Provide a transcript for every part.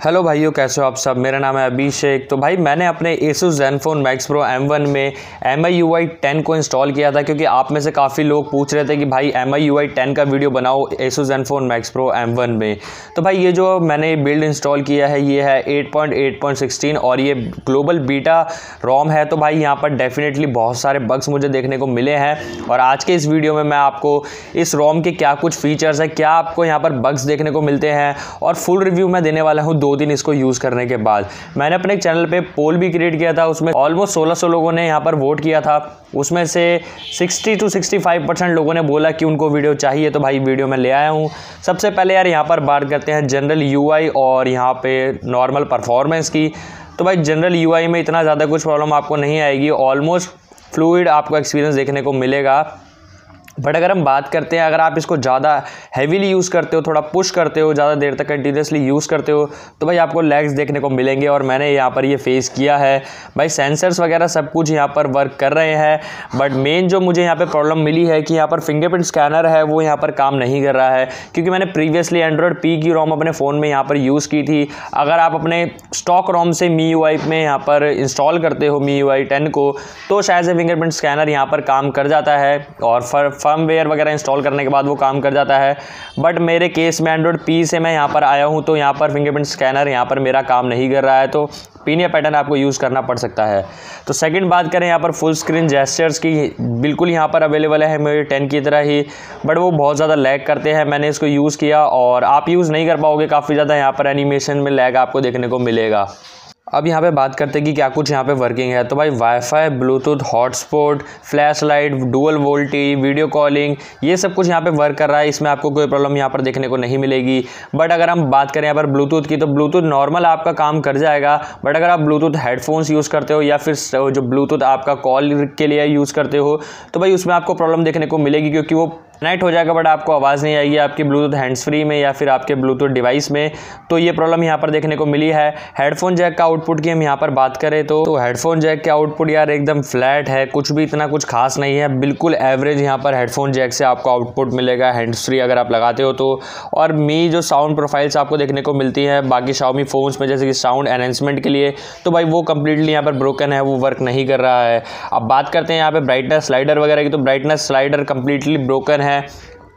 Hello भाइयों, कैसे हो आप सब। मेरा नाम है अभिषेक। तो भाई मैंने अपने Asus Zenfone Max Pro M1 में MIUI 10 को इंस्टॉल किया था, क्योंकि आप में से काफ़ी लोग पूछ रहे थे कि भाई MIUI 10 का वीडियो बनाओ Asus Zenfone Max Pro M1 में। तो भाई ये जो मैंने बिल्ड इंस्टॉल किया है ये है 8.8.16 और ये ग्लोबल बीटा रोम है। तो भाई यहाँ पर डेफिनेटली बहुत सारे बग्स मुझे देखने को मिले हैं और आज के इस वीडियो में मैं आपको इस रोम के क्या कुछ फीचर्स है, क्या आपको यहाँ पर बग्स देखने को मिलते हैं और फुल रिव्यू मैं देने वाला हूँ 2 दिन इसको यूज़ करने के बाद। मैंने अपने चैनल पे पोल भी क्रिएट किया था, उसमें ऑलमोस्ट 1600 लोगों ने यहाँ पर वोट किया था। उसमें से 60 to 65% लोगों ने बोला कि उनको वीडियो चाहिए, तो भाई वीडियो मैं ले आया हूँ। सबसे पहले यार यहाँ पर बात करते हैं जनरल UI और यहाँ पे नॉर्मल परफॉर्मेंस की। तो भाई जनरल UI में इतना ज़्यादा कुछ प्रॉब्लम आपको नहीं आएगी, ऑलमोस्ट फ्लूइड आपको एक्सपीरियंस देखने को मिलेगा। बट अगर हम बात करते हैं, अगर आप इसको ज़्यादा हैवीली यूज़ करते हो, थोड़ा पुश करते हो, ज़्यादा देर तक कंटिन्यूसली यूज़ करते हो, तो भाई आपको लैग्स देखने को मिलेंगे और मैंने यहाँ पर ये फेस किया है। भाई सेंसर्स वगैरह सब कुछ यहाँ पर वर्क कर रहे हैं, बट मेन जो मुझे यहाँ पर प्रॉब्लम मिली है कि यहाँ पर फिंगरप्रिंट स्कैनर है वो यहाँ पर काम नहीं कर रहा है, क्योंकि मैंने प्रीवियसली एंड्रॉयड P की रोम अपने फ़ोन में यहाँ पर यूज़ की थी। अगर आप अपने स्टॉक रोम से MIUI में यहाँ पर इंस्टॉल करते हो MIUI 10 को, तो शायद से फिंगरप्रिंट स्कैनर यहाँ पर काम कर जाता है और फर्मवेयर वगैरह इंस्टॉल करने के बाद वो काम कर जाता है। बट मेरे केस में एंड्रॉयड P से मैं यहाँ पर आया हूँ, तो यहाँ पर फिंगरप्रिंट स्कैनर यहाँ पर मेरा काम नहीं कर रहा है, तो पिन या पैटर्न आपको यूज़ करना पड़ सकता है। तो सेकंड बात करें यहाँ पर फुल स्क्रीन जेस्चर्स की, बिल्कुल यहाँ पर अवेलेबल है मेरे 10 की तरह ही, बट वो बहुत ज़्यादा लैग करते हैं। मैंने इसको यूज़ किया और आप यूज़ नहीं कर पाओगे, काफ़ी ज़्यादा यहाँ पर एनिमेशन में लैग आपको देखने को मिलेगा। अब यहाँ पे बात करते हैं कि क्या कुछ यहाँ पे वर्किंग है। तो भाई wifi, Bluetooth, hotspot, flash light, dual VoLTE, video calling, ये सब कुछ यहाँ पे वर्क कर रहा है। इसमें आपको कोई प्रॉब्लम यहाँ पर देखने को नहीं मिलेगी। बट अगर हम बात करें यहाँ पर ब्लूटूथ की, तो ब्लूटूथ नॉर्मल आपका काम कर जाएगा, बट अगर आप ब्लूटूथ हेडफोन्स यूज़ करते हो या फिर जो ब्लूटूथ आपका कॉल के लिए यूज़ करते हो, तो भाई उसमें आपको प्रॉब्लम देखने को मिलेगी, क्योंकि वो कनेक्ट हो जाएगा बट आपको आवाज़ नहीं आएगी आपकी ब्लूटूथ हैंड्स फ्री में या फिर आपके ब्लूटूथ डिवाइस में। तो ये प्रॉब्लम यहाँ पर देखने को मिली है। हेडफोन जैक का आउटपुट की हम यहाँ पर बात करें तो हेडफोन जैक के आउटपुट यार एकदम फ्लैट है, कुछ भी इतना कुछ खास नहीं है, बिल्कुल एवरेज यहाँ पर हेडफोन जैक से आपको आउटपुट मिलेगा हैंड्स फ्री अगर आप लगाते हो तो। और जो साउंड प्रोफाइल्स आपको देखने को मिलती है बाकी Xiaomi फ़ोन्स में, जैसे कि साउंड एनहेंसमेंट के लिए, तो भाई वो कम्प्लीटली यहाँ पर ब्रोकन है, वो वर्क नहीं कर रहा है। अब बात करते हैं यहाँ पर ब्राइटनेस स्लाइडर वगैरह की, तो ब्राइटनेस स्लाइडर कम्प्लीटली ब्रोकन है।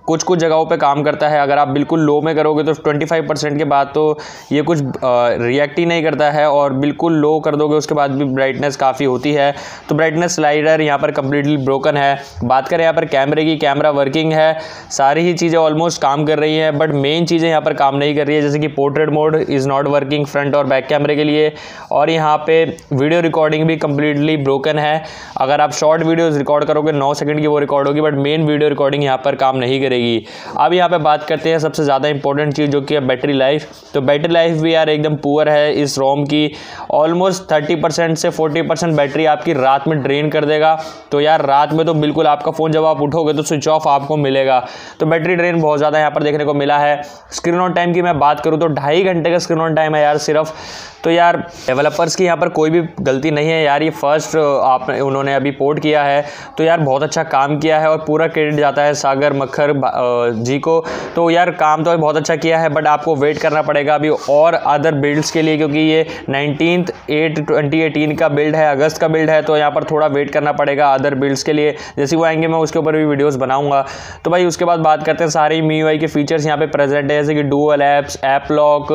कुछ जगहों पे काम करता है, अगर आप बिल्कुल लो में करोगे तो 25% के बाद तो ये कुछ रिएक्ट ही नहीं करता है, और बिल्कुल लो कर दोगे उसके बाद भी ब्राइटनेस काफ़ी होती है। तो ब्राइटनेस स्लाइडर यहाँ पर कम्प्लीटली ब्रोकन है। बात करें यहाँ पर कैमरे की, कैमरा वर्किंग है, सारी ही चीज़ें ऑलमोस्ट काम कर रही हैं, बट मेन चीज़ें यहाँ पर काम नहीं कर रही है, जैसे कि portrait mode is not working front और बैक कैमरे के लिए। और यहाँ पे वीडियो रिकॉर्डिंग भी कम्प्लीटली ब्रोकन है। अगर आप शॉर्ट वीडियोज़ रिकॉर्ड करोगे 9 सेकंड की वो रिकॉर्ड होगी, बट मेन वीडियो रिकॉर्डिंग यहाँ पर काम नहीं करेगी। अब यहाँ पे बात करते हैं सबसे ज़्यादा इंपॉर्टेंट चीज़, जो कि है बैटरी लाइफ। तो बैटरी लाइफ भी यार एकदम पुअर है इस रोम की, ऑलमोस्ट 30% से 40% बैटरी आपकी रात में ड्रेन कर देगा। तो यार रात में तो बिल्कुल आपका फ़ोन जब आप उठोगे तो स्विच ऑफ आपको मिलेगा। तो बैटरी ड्रेन बहुत ज़्यादा यहाँ पर देखने को मिला है। स्क्रीन ऑन टाइम की मैं बात करूँ तो 2.5 घंटे का स्क्रीन ऑन टाइम है यार सिर्फ। तो यार डेवलपर्स की यहाँ पर कोई भी गलती नहीं है यार, ये फर्स्ट उन्होंने अभी पोर्ट किया है, तो यार बहुत अच्छा काम किया है और पूरा क्रेडिट जाता है सागर मक्खर जी को। तो यार काम तो बहुत अच्छा किया है, बट आपको वेट करना पड़ेगा अभी और अदर बिल्ड्स के लिए, क्योंकि ये 19/8/2018 का बिल्ड है, अगस्त का बिल्ड है। तो यहाँ पर थोड़ा वेट करना पड़ेगा अदर बिल्ड्स के लिए, जैसे वो आएंगे मैं उसके ऊपर भी वीडियोस बनाऊंगा। तो भाई उसके बाद बात करते हैं सारे MIUI के फीचर्स यहाँ पे प्रेजेंट है, जैसे कि डुअल ऐप्स, ऐप लॉक,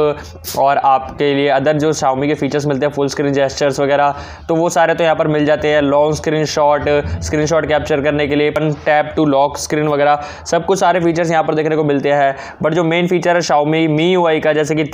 और आपके लिए अदर जो Xiaomi के फीचर्स मिलते हैं फुल स्क्रीन जेस्चर्स वगैरह, तो वो सारे तो यहाँ पर मिल जाते हैं। लॉन्ग स्क्रीनशॉट कैप्चर करने के लिए टैप टू लॉक स्क्रीन वगैरह, सब कुछ सारे फीचर्स यहाँ पर देखने को मिलते हैं। बट जो मेन फीचर है Xiaomi MIUI का, जैसे कि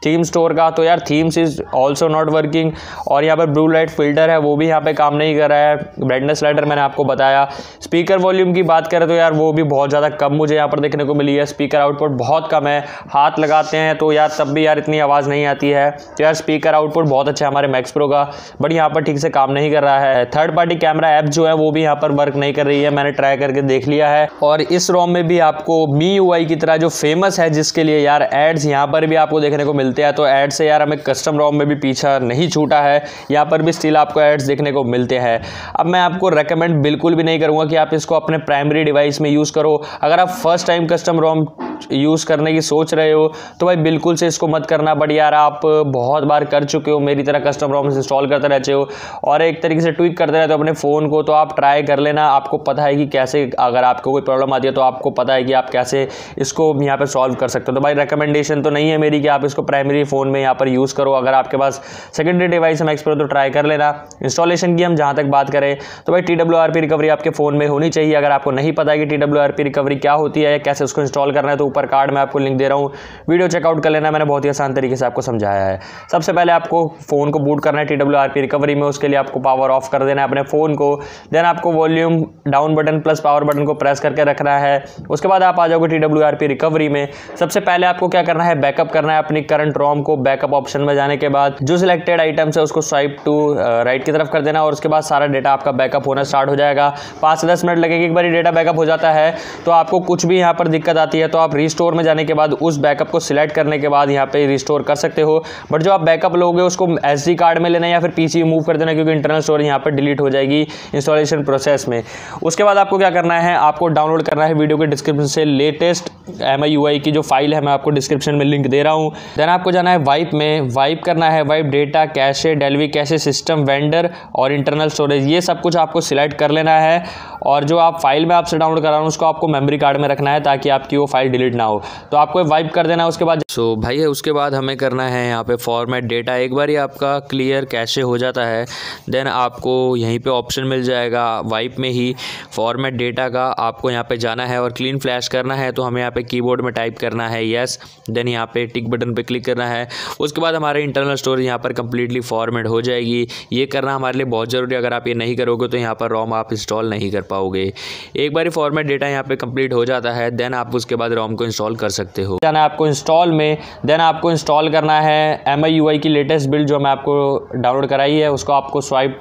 थीम स्टोर का, तो यार themes is also not working. और यहाँ पर ब्लू लाइट फिल्टर है वो भी यहाँ पे काम नहीं कर रहा है। ब्राइटनेस स्लाइडर मैंने आपको बताया। स्पीकर वॉल्यूम की बात करें तो यार वो भी बहुत ज़्यादा कम मुझे यहाँ पर देखने को मिली है। स्पीकर आउटपुट बहुत कम है, हाथ लगाते हैं तो यार तब भी यार इतनी आवाज़ नहीं आती है। तो यार स्पीकर आउटपुट बहुत अच्छा है हमारे मैक्स प्रो का, बट यहाँ पर ठीक से काम नहीं कर रहा है। थर्ड पार्टी कैमरा ऐप जो है वो भी यहाँ पर वर्क नहीं कर रही है, मैंने ट्राई करके देख लिया है। और इस रोम में भी आपको MIUI की तरह जो फेमस है, जिसके लिए यार एड्स यहाँ पर भी आपको देखने को मिलते हैं, तो एड से यार हमें कस्टम रोम में भी पीछा नहीं छूटा है, यहाँ पर भी स्टिल आपको एड्स देखने को मिलते हैं। अब मैं आपको रेकमेंड बिल्कुल भी नहीं करूँगा कि आप इसको अपने प्राइमरी डिवाइस में यूज़ करो। अगर आप first time custom ROM use करने की सोच रहे हो तो भाई बिल्कुल से इसको मत करना। बट यार आप बहुत बार कर चुके हो, मेरी तरह कस्टम रोम इंस्टॉल करते रहते हो और एक तरीके से ट्विक करते रहते हो अपने फ़ोन को, तो आप ट्राई कर लेना। आपको पता है कि कैसे, अगर आपको कोई प्रॉब्लम आती है तो आपको पता है कि आप कैसे इसको यहाँ पर सॉल्व कर सकते हो। तो भाई रिकमेंडेशन तो नहीं है मेरी कि आप इसको प्राइमरी फ़ोन में यहाँ पर यूज़ करो। अगर आपके पास सेकेंडरी डिवाइस है मैक्स प्रो तो ट्राई कर लेना। इंस्टॉलेशन की हम जहाँ तक बात करें तो भाई TWRP रिकवरी आपके फ़ोन में होनी चाहिए। अगर आपको नहीं पता है कि TWRP रिकवरी क्या होती है, कैसे उसको इंस्टॉल करना है, तो ऊपर कार्ड में आपको लिंक दे रहा हूँ, वीडियो चेकआउट कर लेना। मैंने बहुत ही आसान तरीके से आपको समझाया है। सबसे पहले आपको फ़ोन को बूट करना है TWRP रिकवरी में। उसके लिए आपको पावर ऑफ कर देना है अपने फ़ोन को। देन आपको volume down button plus power button को प्रेस करके रखना है। उसके बाद आप आ जाओगे TWRP रिकवरी में। सबसे पहले आपको क्या करना है, बैकअप करना है अपनी करंट रोम को। बैकअप ऑप्शन में जाने के बाद जो सिलेक्टेड आइटम्स है उसको स्वाइप टू राइट की तरफ कर देना और उसके बाद सारा डेटा आपका बैकअप होना स्टार्ट हो जाएगा। 5 से 10 मिनट लगेगी। एक बार डेटा बैकअप हो जाता है तो आपको कुछ भी यहाँ पर दिक्कत आती है तो आप रिस्टोर में जाने के बाद उस बैकअप को सिलेक्ट करने के बाद यहाँ पे रिस्टोर कर सकते हो। बट जो आप बैकअप लोगे उसको SD कार्ड में लेना या फिर PC मूव कर देना, क्योंकि इंटरनल स्टोरेज यहाँ पर डिलीट हो जाएगी इंस्टॉलेशन प्रोसेस में। उसके बाद आपको क्या करना है, आपको डाउनलोड करना है वीडियो के डिस्क्रिप्शन से लेटेस्ट MIUI की जो फाइल है, मैं आपको डिस्क्रिप्शन में लिंक दे रहा हूँ। देन आपको जाना है वाइप में, वाइप करना है wipe data cache Dalvik cache system vendor और इंटरनल स्टोरेज, ये सब कुछ आपको सिलेक्ट कर लेना है। और जो आप फाइल में आपसे डाउनलोड करा रहा हूँ उसको आपको मेमोरी कार्ड में रखना है ताकि आपकी वो फाइल डिलीट ना हो। तो आपको वाइप कर देना है। उसके बाद भाई उसके बाद हमें करना है यहाँ पे फॉर्मेट डेटा। एक बार ही आपका क्लियर कैशे हो जाता है देन आपको यहीं पे ऑप्शन मिल जाएगा वाइप में ही फॉर्मेट डेटा का। आपको यहाँ पे जाना है और क्लीन फ्लैश करना है, तो हमें यहाँ पे कीबोर्ड में टाइप करना है येस। देन यहाँ पे टिक बटन पे क्लिक करना है। उसके बाद हमारे इंटरनल स्टोरेज यहाँ पर कम्प्लीटली फॉर्मेट हो जाएगी। ये करना हमारे लिए बहुत ज़रूरी है। अगर आप ये नहीं करोगे तो यहाँ पर रोम आप इंस्टॉल नहीं कर पाओगे। एक बार फॉर्मेट डेटा यहाँ पे कंप्लीट हो जाता है देन आप उसके बाद रोम को इंस्टॉल कर सकते हो। जाना है आपको इंस्टॉल में। देन आपको इंस्टॉल करना है MIUI की लेटेस्ट बिल्ड जो मैं आपको डाउनलोड कराई है, उसको आपको स्वाइप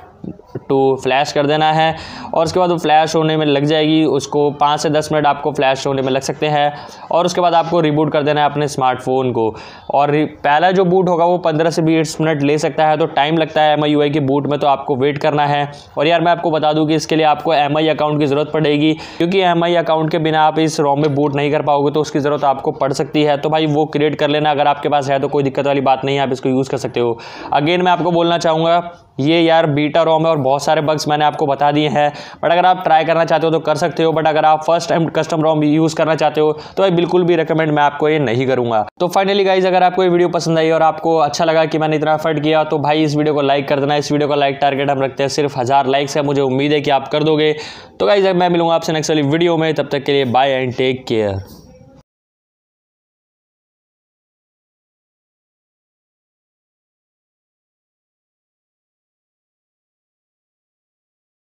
टू फ्लैश कर देना है और उसके बाद वो फ्लैश होने में लग जाएगी। उसको 5 से 10 मिनट आपको फ्लैश होने में लग सकते हैं और उसके बाद आपको रिबूट कर देना है अपने स्मार्टफोन को। और पहला जो बूट होगा वो 15 से 20 मिनट ले सकता है, तो टाइम लगता है MIUI के बूट में, तो आपको वेट करना है। और यार मैं आपको बता दूं कि इसके लिए आपको MI अकाउंट की ज़रूरत पड़ेगी, क्योंकि MI अकाउंट के बिना आप इस रोम में बूट नहीं कर पाओगे, तो उसकी ज़रूरत आपको पड़ सकती है। तो भाई वो क्रिएट कर लेना, अगर आपके पास है तो कोई दिक्कत वाली बात नहीं है, आप इसको यूज़ कर सकते हो। अगेन मैं आपको बोलना चाहूँगा ये यार बीटा रोम है और बहुत सारे बग्स मैंने आपको बता दिए हैं, बट अगर आप ट्राई करना चाहते हो तो कर सकते हो। बट अगर आप first time custom ROM use करना चाहते हो तो भाई बिल्कुल भी रिकमेंड मैं आपको ये नहीं करूँगा। तो फाइनली गाइज, अगर आपको ये वीडियो पसंद आई और आपको अच्छा लगा कि मैंने इतना एफर्ट किया तो भाई इस वीडियो को लाइक कर देना। इस वीडियो का लाइक टारगेट हम रखते हैं सिर्फ 1000 लाइक्स है, मुझे उम्मीद है कि आप कर दोगे। तो गाइज मैं मिलूंगा आपसे नेक्स्ट वाली वीडियो में, तब तक के लिए बाय एंड टेक केयर।